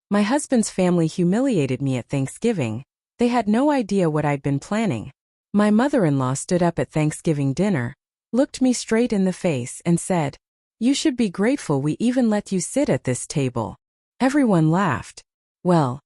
My husband's family humiliated me at Thanksgiving. They had no idea what I'd been planning. My mother-in-law stood up at Thanksgiving dinner, looked me straight in the face and said, "You should be grateful we even let you sit at this table." Everyone laughed. Well,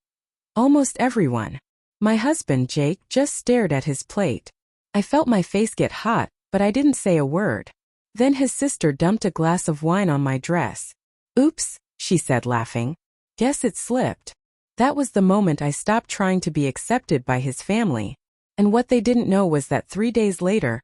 almost everyone. My husband, Jake, just stared at his plate. I felt my face get hot, but I didn't say a word. Then his sister dumped a glass of wine on my dress. "Oops," she said, laughing. "Guess it slipped." That was the moment I stopped trying to be accepted by his family. And what they didn't know was that 3 days later,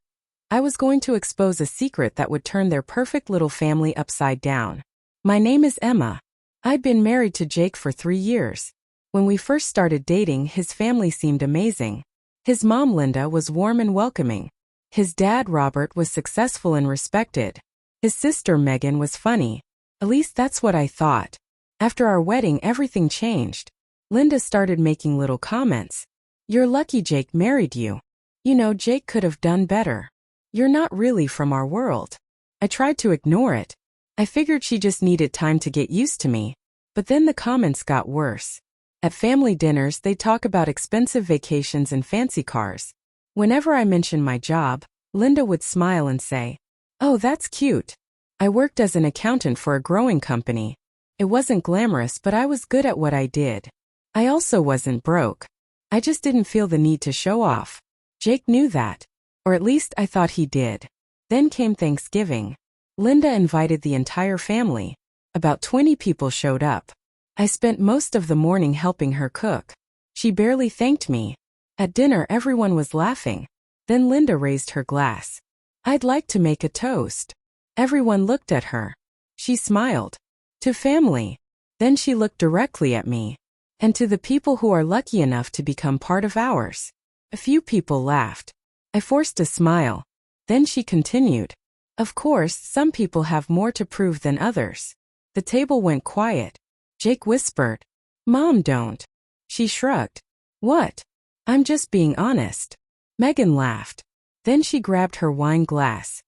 I was going to expose a secret that would turn their perfect little family upside down. My name is Emma. I'd been married to Jake for 3 years. When we first started dating, his family seemed amazing. His mom, Linda, was warm and welcoming. His dad, Robert, was successful and respected. His sister, Megan, was funny. At least that's what I thought. After our wedding, everything changed. Linda started making little comments. "You're lucky Jake married you. You know, Jake could have done better. You're not really from our world." I tried to ignore it. I figured she just needed time to get used to me. But then the comments got worse. At family dinners, they'd talk about expensive vacations and fancy cars. Whenever I mentioned my job, Linda would smile and say, "Oh, that's cute." I worked as an accountant for a growing company. It wasn't glamorous, but I was good at what I did. I also wasn't broke. I just didn't feel the need to show off. Jake knew that. Or at least I thought he did. Then came Thanksgiving. Linda invited the entire family. About 20 people showed up. I spent most of the morning helping her cook. She barely thanked me. At dinner, everyone was laughing. Then Linda raised her glass. "I'd like to make a toast." Everyone looked at her. She smiled. "To family." Then she looked directly at me. "And to the people who are lucky enough to become part of ours." A few people laughed. I forced a smile. Then she continued. "Of course, some people have more to prove than others." The table went quiet. Jake whispered, "Mom, don't." She shrugged. "What?" "I'm just being honest." Megan laughed. Then she grabbed her wine glass.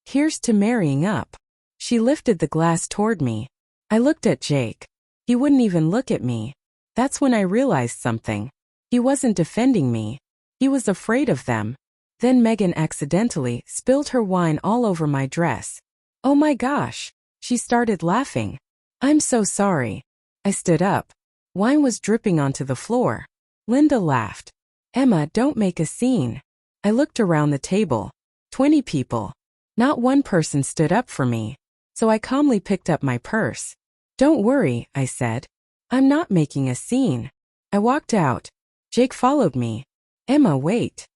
"Here's to marrying up." She lifted the glass toward me. I looked at Jake. He wouldn't even look at me. That's when I realized something. He wasn't defending me. He was afraid of them. Then Megan accidentally spilled her wine all over my dress. "Oh my gosh." She started laughing. "I'm so sorry." I stood up. Wine was dripping onto the floor. Linda laughed. "Emma, don't make a scene." I looked around the table. 20 people. Not one person stood up for me. So I calmly picked up my purse. "Don't worry," I said. "I'm not making a scene." I walked out. Jake followed me. "Emma, wait."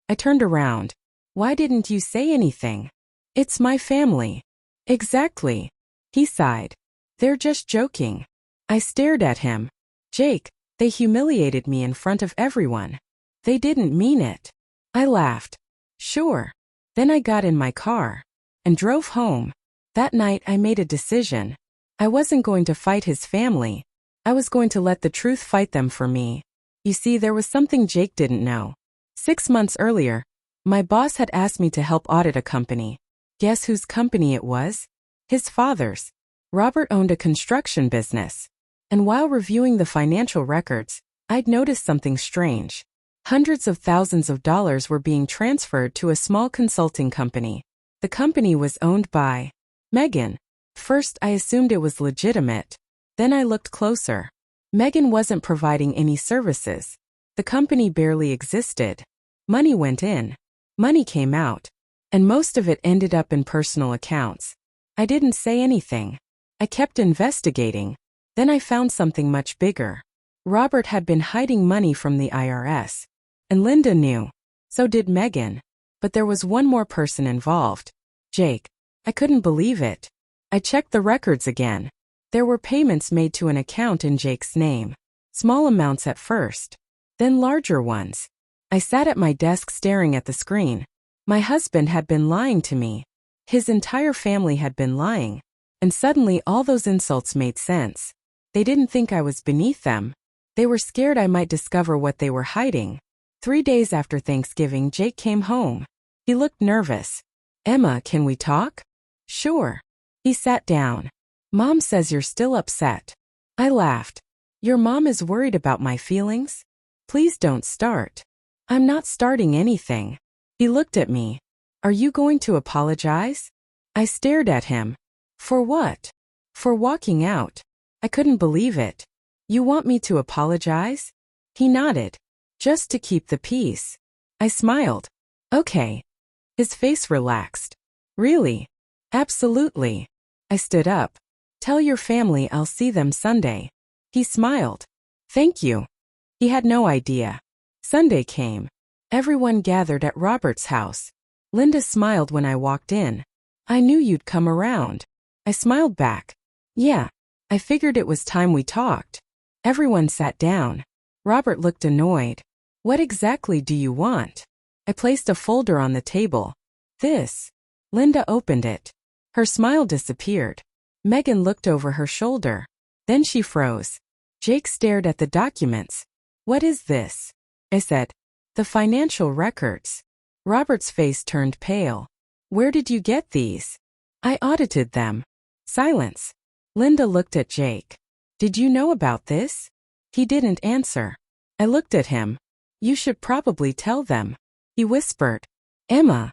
I turned around. "Why didn't you say anything?" "It's my family." "Exactly." He sighed. "They're just joking." I stared at him. "Jake, they humiliated me in front of everyone. They didn't mean it." I laughed. "Sure." Then I got in my car and drove home. That night I made a decision. I wasn't going to fight his family. I was going to let the truth fight them for me. You see, there was something Jake didn't know. 6 months earlier, my boss had asked me to help audit a company. Guess whose company it was? His father's. Robert owned a construction business. And while reviewing the financial records, I'd noticed something strange. Hundreds of thousands of dollars were being transferred to a small consulting company. The company was owned by Megan. First, I assumed it was legitimate. Then I looked closer. Megan wasn't providing any services. The company barely existed. Money went in. Money came out. And most of it ended up in personal accounts. I didn't say anything. I kept investigating. Then I found something much bigger. Robert had been hiding money from the IRS. And Linda knew. So did Megan. But there was one more person involved. Jake. I couldn't believe it. I checked the records again. There were payments made to an account in Jake's name. Small amounts at first. Then larger ones. I sat at my desk staring at the screen. My husband had been lying to me. His entire family had been lying. And suddenly all those insults made sense. They didn't think I was beneath them. They were scared I might discover what they were hiding. 3 days after Thanksgiving, Jake came home. He looked nervous. "Emma, can we talk?" "Sure." He sat down. "Mom says you're still upset." I laughed. Your mom is worried about my feelings? Please don't start. I'm not starting anything. He looked at me. Are you going to apologize? I stared at him. For what? For walking out. I couldn't believe it. You want me to apologize? He nodded. Just to keep the peace. I smiled. Okay. His face relaxed. Really? Absolutely. I stood up. Tell your family I'll see them Sunday. He smiled. Thank you. He had no idea. Sunday came. Everyone gathered at Robert's house. Linda smiled when I walked in. I knew you'd come around. I smiled back. Yeah. I figured it was time we talked. Everyone sat down. Robert looked annoyed. What exactly do you want? I placed a folder on the table. This. Linda opened it. Her smile disappeared. Megan looked over her shoulder. Then she froze. Jake stared at the documents. What is this? I said. The financial records. Robert's face turned pale. Where did you get these? I audited them. Silence. Linda looked at Jake. Did you know about this? He didn't answer. I looked at him. You should probably tell them. He whispered. Emma.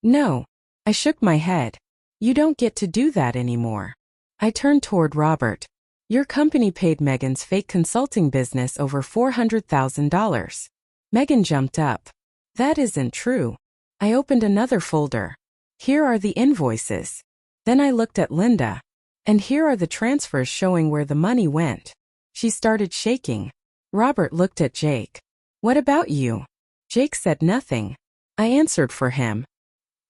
No. I shook my head. You don't get to do that anymore. I turned toward Robert. Your company paid Megan's fake consulting business over $400,000. Megan jumped up. That isn't true. I opened another folder. Here are the invoices. Then I looked at Linda. And here are the transfers showing where the money went. She started shaking. Robert looked at Jake. What about you? Jake said nothing. I answered for him.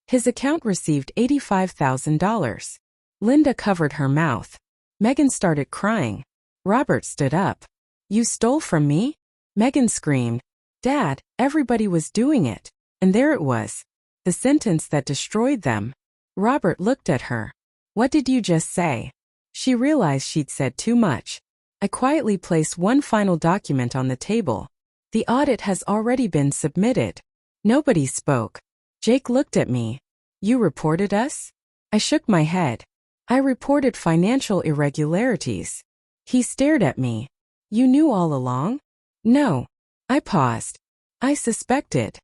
His account received $85,000. Linda covered her mouth. Megan started crying. Robert stood up. You stole from me? Megan screamed. Dad, everybody was doing it. And there it was. The sentence that destroyed them. Robert looked at her. What did you just say? She realized she'd said too much. I quietly placed one final document on the table. The audit has already been submitted. Nobody spoke. Jake looked at me. You reported us? I shook my head. I reported financial irregularities. He stared at me. You knew all along? No. I paused. I suspected.